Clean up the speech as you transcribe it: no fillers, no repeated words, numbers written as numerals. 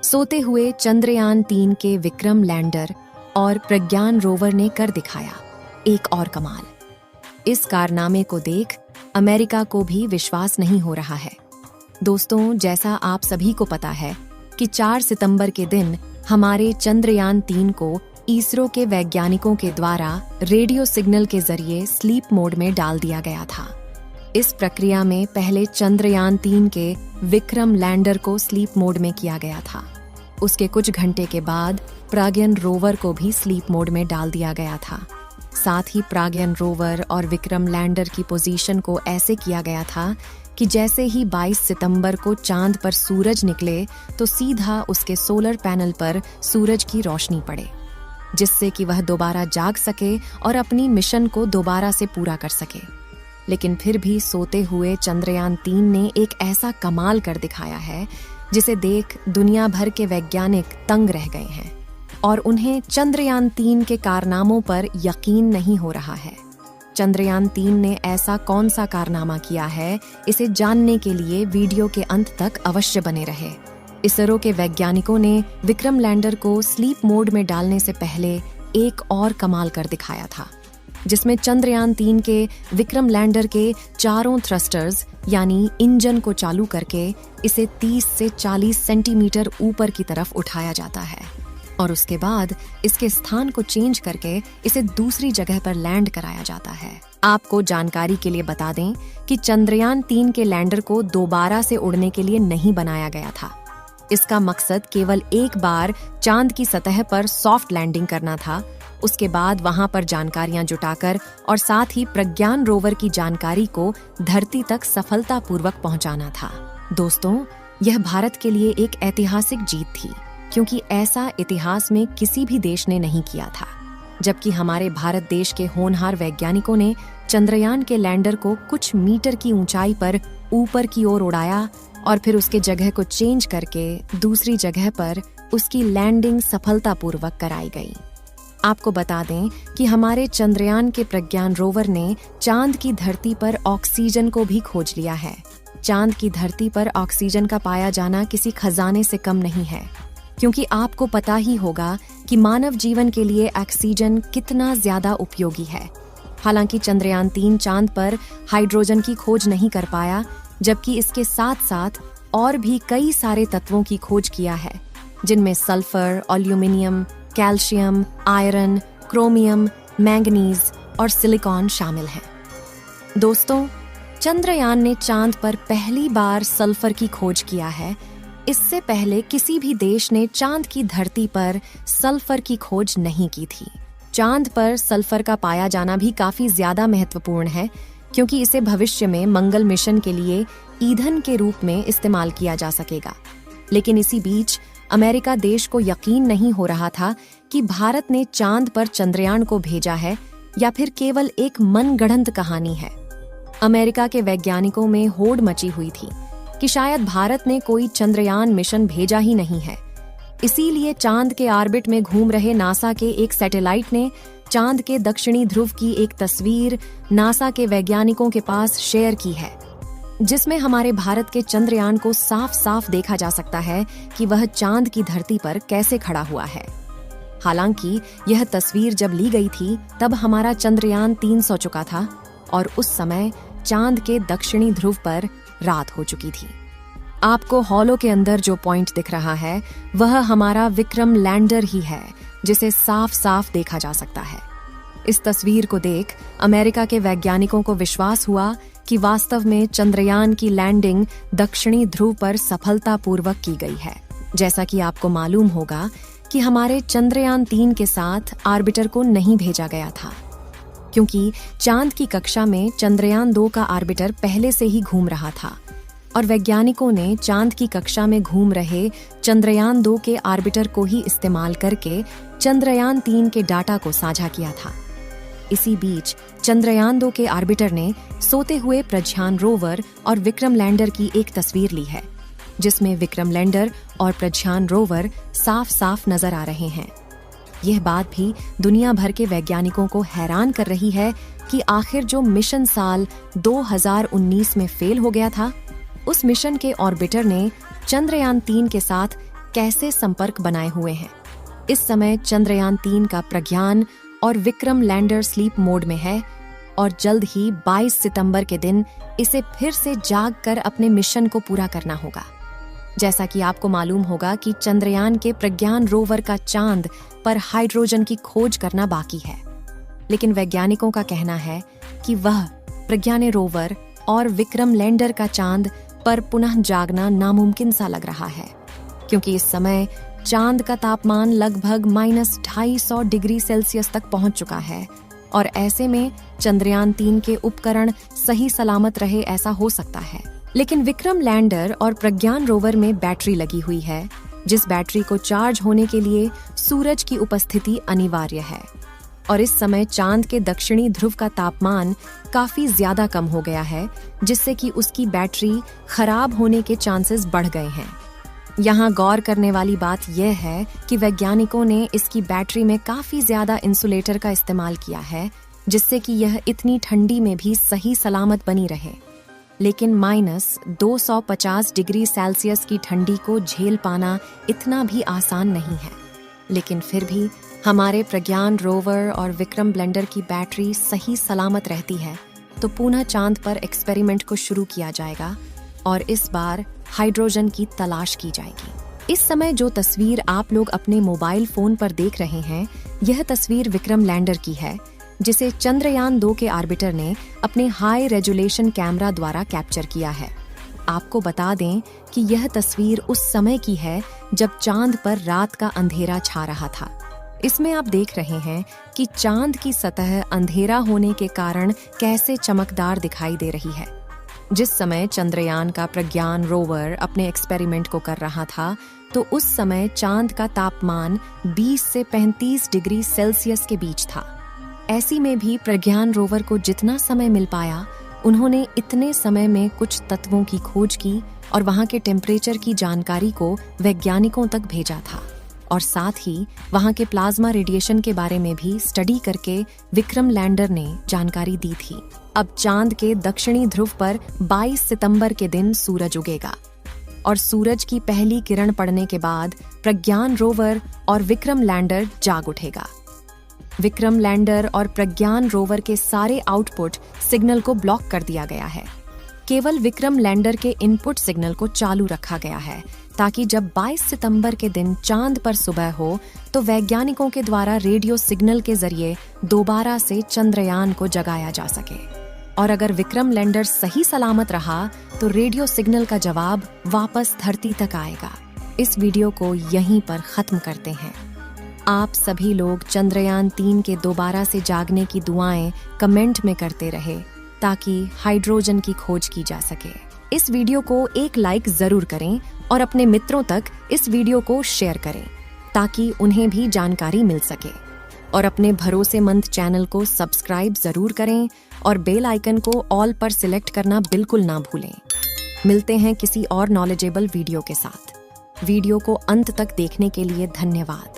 सोते हुए चंद्रयान-3 के विक्रम लैंडर और प्रज्ञान रोवर ने कर दिखाया एक और कमाल। इस कारनामे को देख अमेरिका को भी विश्वास नहीं हो रहा है। दोस्तों, जैसा आप सभी को पता है कि 4 सितंबर के दिन हमारे चंद्रयान-3 को इसरो के वैज्ञानिकों के द्वारा रेडियो सिग्नल के जरिए स्लीप मोड में डाल दिया गया था। इस प्रक्रिया में पहले चंद्रयान-3 के विक्रम लैंडर को स्लीप मोड में किया गया था। उसके कुछ घंटे के बाद प्रज्ञान रोवर को भी स्लीप मोड में डाल दिया गया था। साथ ही प्रज्ञान रोवर और विक्रम लैंडर की पोजीशन को ऐसे किया गया था कि जैसे ही 22 सितंबर को चांद पर सूरज निकले तो सीधा उसके सोलर पैनल पर सूरज की रोशनी पड़े, जिससे कि वह दोबारा जाग सके और अपनी मिशन को दोबारा से पूरा कर सके। लेकिन फिर भी सोते हुए चंद्रयान-3 ने एक ऐसा कमाल कर दिखाया है जिसे देख दुनिया भर के वैज्ञानिक तंग रह गए हैं और उन्हें चंद्रयान-3 के कारनामों पर यकीन नहीं हो रहा है। चंद्रयान-3 ने ऐसा कौन सा कारनामा किया है, इसे जानने के लिए वीडियो के अंत तक अवश्य बने रहे। इसरो के वैज्ञानिकों ने विक्रम लैंडर को स्लीप मोड में डालने से पहले एक और कमाल कर दिखाया था, जिसमें चंद्रयान-3 के विक्रम लैंडर के चारों थ्रस्टर्स यानी इंजन को चालू करके इसे 30 से 40 सेंटीमीटर ऊपर की तरफ उठाया जाता है और उसके बाद इसके स्थान को चेंज करके इसे दूसरी जगह पर लैंड कराया जाता है। आपको जानकारी के लिए बता दें कि चंद्रयान-3 के लैंडर को दोबारा से उड़ने के लिए नहीं बनाया गया था। इसका मकसद केवल एक बार चांद की सतह पर सॉफ्ट लैंडिंग करना था, उसके बाद वहां पर जानकारियां जुटाकर और साथ ही प्रज्ञान रोवर की जानकारी को धरती तक सफलतापूर्वक पहुंचाना था। दोस्तों, यह भारत के लिए एक ऐतिहासिक जीत थी, क्योंकि ऐसा इतिहास में किसी भी देश ने नहीं किया था। जबकि हमारे भारत देश के होनहार वैज्ञानिकों ने चंद्रयान के लैंडर को कुछ मीटर की ऊंचाई पर ऊपर की ओर उड़ाया और फिर उसके जगह को चेंज करके दूसरी जगह पर उसकी लैंडिंग सफलतापूर्वक कराई गई। आपको बता दें कि हमारे चंद्रयान के प्रज्ञान रोवर ने चांद की धरती पर ऑक्सीजन को भी खोज लिया है। चांद की धरती पर ऑक्सीजन का पाया जाना किसी खजाने से कम नहीं है, क्योंकि आपको पता ही होगा कि मानव जीवन के लिए ऑक्सीजन कितना ज्यादा उपयोगी है। हालांकि चंद्रयान-3 चांद पर हाइड्रोजन की खोज नहीं कर पाया, जबकि इसके साथ साथ और भी कई सारे तत्वों की खोज किया है, जिनमें sulphur, aluminium, calcium, iron, chromium, manganese और सिलिकॉन शामिल हैं। दोस्तों, चंद्रयान ने चांद पर पहली बार सल्फर की खोज किया है। इससे पहले किसी भी देश ने चांद की धरती पर सल्फर की खोज नहीं की थी। चांद पर सल्फर का पाया जाना भी काफी ज्यादा महत्वपूर्ण है, क्योंकि इसे भविष्य में मंगल मिशन के लिए ईंधन के रूप में इस्तेमाल किया जा सकेगा। लेकिन इसी बीच अमेरिका देश को यकीन नहीं हो रहा था कि भारत ने चांद पर चंद्रयान को भेजा है या फिर केवल एक मनगढ़ंत कहानी है। अमेरिका के वैज्ञानिकों में होड़ मची हुई थी कि शायद भारत ने कोई चंद्रयान मिशन भेजा ही नहीं है। इसीलिए चांद के ऑर्बिट में घूम रहे नासा के एक सैटेलाइट ने चांद के दक्षिणी ध्रुव की एक तस्वीर नासा के वैज्ञानिकों के पास शेयर की है, जिसमें हमारे भारत के चंद्रयान को साफ साफ देखा जा सकता है कि वह चांद की धरती पर कैसे खड़ा हुआ है। हालांकि यह तस्वीर जब ली गई थी तब हमारा चंद्रयान-3 सो चुका था और उस समय चांद के दक्षिणी ध्रुव पर रात हो चुकी थी। आपको हॉलो के अंदर जो पॉइंट दिख रहा है वह हमारा विक्रम लैंडर ही है, जिसे साफ साफ देखा जा सकता है। इस तस्वीर को देख अमेरिका के वैज्ञानिकों को विश्वास हुआ कि वास्तव में चंद्रयान की लैंडिंग दक्षिणी ध्रुव पर सफलतापूर्वक की गई है। जैसा कि आपको मालूम होगा कि हमारे चंद्रयान-3 के साथ ऑर्बिटर को नहीं भेजा गया था, क्योंकि चांद की कक्षा में चंद्रयान-2 का ऑर्बिटर पहले से ही घूम रहा था और वैज्ञानिकों ने चांद की कक्षा में घूम रहे चंद्रयान-2 के ऑर्बिटर को ही इस्तेमाल करके चंद्रयान-3 के डाटा को साझा किया था। इसी बीच चंद्रयान-2 के ऑर्बिटर ने सोते हुए प्रज्ञान रोवर और विक्रम लैंडर की एक तस्वीर ली है, जिसमें विक्रम लैंडर और प्रज्ञान रोवर साफ साफ नजर आ रहे हैं। यह बात भी दुनिया भर के वैज्ञानिकों को हैरान कर रही है कि आखिर जो मिशन साल 2019 में फेल हो गया था, उस मिशन के ऑर्बिटर ने चंद्रयान-3 के साथ कैसे संपर्क बनाए हुए हैं। इस समय चंद्रयान 3 का प्रज्ञान और विक्रम लैंडर स्लीप मोड में है और जल्द ही 22 सितंबर के दिन इसे फिर से जाग कर अपने मिशन को पूरा करना होगा। जैसा कि आपको मालूम होगा कि चंद्रयान के प्रज्ञान रोवर का चांद पर हाइड्रोजन की खोज करना बाकी है, लेकिन वैज्ञानिकों का कहना है कि वह प्रज्ञान रोवर और विक्रम लैंडर का चांद पर पुनः जागना नामुमकिन सा लग रहा है, क्योंकि इस समय चांद का तापमान लगभग -250 डिग्री सेल्सियस तक पहुंच चुका है और ऐसे में चंद्रयान 3 के उपकरण सही सलामत रहे ऐसा हो सकता है। लेकिन विक्रम लैंडर और प्रज्ञान रोवर में बैटरी लगी हुई है, जिस बैटरी को चार्ज होने के लिए सूरज की उपस्थिति अनिवार्य है और इस समय चांद के दक्षिणी ध्रुव का तापमान काफी ज्यादा कम हो गया है, जिससे कि उसकी बैटरी खराब होने के चांसेस बढ़ गए हैं। यहाँ गौर करने वाली बात यह है कि वैज्ञानिकों ने इसकी बैटरी में काफी ज्यादा इंसुलेटर का इस्तेमाल किया है, जिससे कि यह इतनी ठंडी में भी सही सलामत बनी रहे। लेकिन -250 डिग्री सेल्सियस की ठंडी को झेल पाना इतना भी आसान नहीं है। लेकिन फिर भी हमारे प्रज्ञान रोवर और विक्रम लैंडर की बैटरी सही सलामत रहती है तो पुनः चांद पर एक्सपेरिमेंट को शुरू किया जाएगा और इस बार हाइड्रोजन की तलाश की जाएगी। इस समय जो तस्वीर आप लोग अपने मोबाइल फोन पर देख रहे हैं, यह तस्वीर विक्रम लैंडर की है, जिसे चंद्रयान 2 के ऑर्बिटर ने अपने हाई रेजोल्यूशन कैमरा द्वारा कैप्चर किया है। आपको बता दें कि यह तस्वीर उस समय की है जब चांद पर रात का अंधेरा छा रहा था। इसमें आप देख रहे हैं कि चांद की सतह अंधेरा होने के कारण कैसे चमकदार दिखाई दे रही है। जिस समय चंद्रयान का प्रज्ञान रोवर अपने एक्सपेरिमेंट को कर रहा था, तो उस समय चांद का तापमान 20 से 35 डिग्री सेल्सियस के बीच था। ऐसी में भी प्रज्ञान रोवर को जितना समय मिल पाया, उन्होंने इतने समय में कुछ तत्वों की खोज की और वहां के टेम्परेचर की जानकारी को वैज्ञानिकों तक भेजा था और साथ ही वहां के प्लाज्मा रेडिएशन के बारे में भी स्टडी करके विक्रम लैंडर ने जानकारी दी थी। अब चांद के दक्षिणी ध्रुव पर 22 सितंबर के दिन सूरज उगेगा और सूरज की पहली किरण पड़ने के बाद प्रज्ञान रोवर और विक्रम लैंडर जाग उठेगा। विक्रम लैंडर और प्रज्ञान रोवर के सारे आउटपुट सिग्नल को ब्लॉक कर दिया गया है। केवल विक्रम लैंडर के इनपुट सिग्नल को चालू रखा गया है ताकि जब 22 सितंबर के दिन चांद पर सुबह हो तो वैज्ञानिकों के द्वारा रेडियो सिग्नल के जरिए दोबारा से चंद्रयान को जगाया जा सके। और अगर विक्रम लैंडर सही सलामत रहा तो रेडियो सिग्नल का जवाब वापस धरती तक आएगा। इस वीडियो को यहीं पर खत्म करते हैं। आप सभी लोग चंद्रयान 3 के दोबारा से जागने की दुआएं कमेंट में करते रहे ताकि हाइड्रोजन की खोज की जा सके। इस वीडियो को एक लाइक जरूर करें और अपने मित्रों तक इस वीडियो को शेयर करें ताकि उन्हें भी जानकारी मिल सके। और अपने भरोसेमंद चैनल को सब्सक्राइब जरूर करें और बेल आइकन को ऑल पर सिलेक्ट करना बिल्कुल ना भूलें। मिलते हैं किसी और नॉलेजेबल वीडियो के साथ। वीडियो को अंत तक देखने के लिए धन्यवाद।